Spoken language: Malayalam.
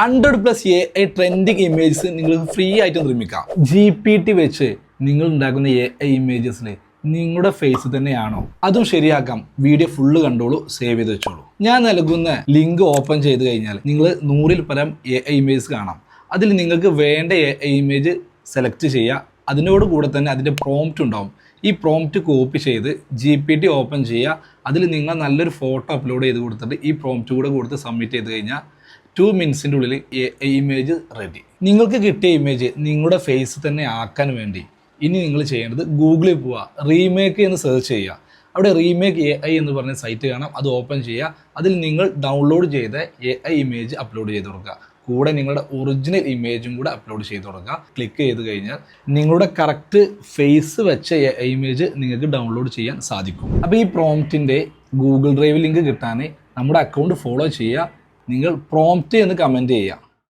100+ AI ട്രെൻഡിങ് ഇമേജസ് നിങ്ങൾക്ക് ഫ്രീ ആയിട്ട് നിർമ്മിക്കാം. GPT വെച്ച് നിങ്ങൾ ഉണ്ടാക്കുന്ന AI ഇമേജസിൽ നിങ്ങളുടെ ഫേസ് തന്നെയാണോ? അതും ശരിയാക്കാം. വീഡിയോ ഫുള്ള് കണ്ടോളൂ, സേവ് ചെയ്ത് വെച്ചോളൂ. ഞാൻ നൽകുന്ന ലിങ്ക് ഓപ്പൺ ചെയ്ത് കഴിഞ്ഞാൽ നിങ്ങൾ 100ൽ പരം AI ഇമേജസ് കാണാം. അതിൽ നിങ്ങൾക്ക് വേണ്ട AI ഇമേജ് സെലക്ട് ചെയ്യുക. അതിനോട് കൂടെ തന്നെ അതിൻ്റെ പ്രോംപ്റ്റ് ഉണ്ടാവും. ഈ പ്രോംപ്റ്റ് കോപ്പി ചെയ്ത് GPT ഓപ്പൺ ചെയ്യുക. അതിൽ നിങ്ങൾ നല്ലൊരു ഫോട്ടോ അപ്ലോഡ് ചെയ്ത് കൊടുത്തിട്ട് ഈ പ്രോംപ്റ്റ് കൂടെ കൊടുത്ത് സബ്മിറ്റ് ചെയ്ത് കഴിഞ്ഞാൽ 2 മിനിറ്റ്സിൻ്റെ ഉള്ളിൽ ഇമേജ് റെഡി. നിങ്ങൾക്ക് കിട്ടിയ ഇമേജ് നിങ്ങളുടെ ഫേസ് തന്നെ ആക്കാൻ വേണ്ടി ഇനി നിങ്ങൾ ചെയ്യേണ്ടത് ഗൂഗിളിൽ പോവുക, റീമേക്ക് എന്ന് സെർച്ച് ചെയ്യുക. അവിടെ റീമേക്ക് AI എന്ന് പറഞ്ഞ സൈറ്റ് കാണാം. അത് ഓപ്പൺ ചെയ്യുക. അതിൽ നിങ്ങൾ ഡൗൺലോഡ് ചെയ്ത AI ഇമേജ് അപ്ലോഡ് ചെയ്ത് കൊടുക്കുക. കൂടെ നിങ്ങളുടെ ഒറിജിനൽ ഇമേജും കൂടെ അപ്ലോഡ് ചെയ്ത് കൊടുക്കുക. ക്ലിക്ക് ചെയ്ത് കഴിഞ്ഞാൽ നിങ്ങളുടെ കറക്റ്റ് ഫേസ് വെച്ച AI ഇമേജ് നിങ്ങൾക്ക് ഡൗൺലോഡ് ചെയ്യാൻ സാധിക്കും. അപ്പോൾ ഈ പ്രോംപ്റ്റിൻ്റെ ഗൂഗിൾ ഡ്രൈവ് ലിങ്ക് കിട്ടാൻ നമ്മുടെ അക്കൗണ്ട് ഫോളോ ചെയ്യുക. നിങ്ങൾ പ്രോംപ്റ്റ് എന്ന് കമൻറ്റ് ചെയ്യുക.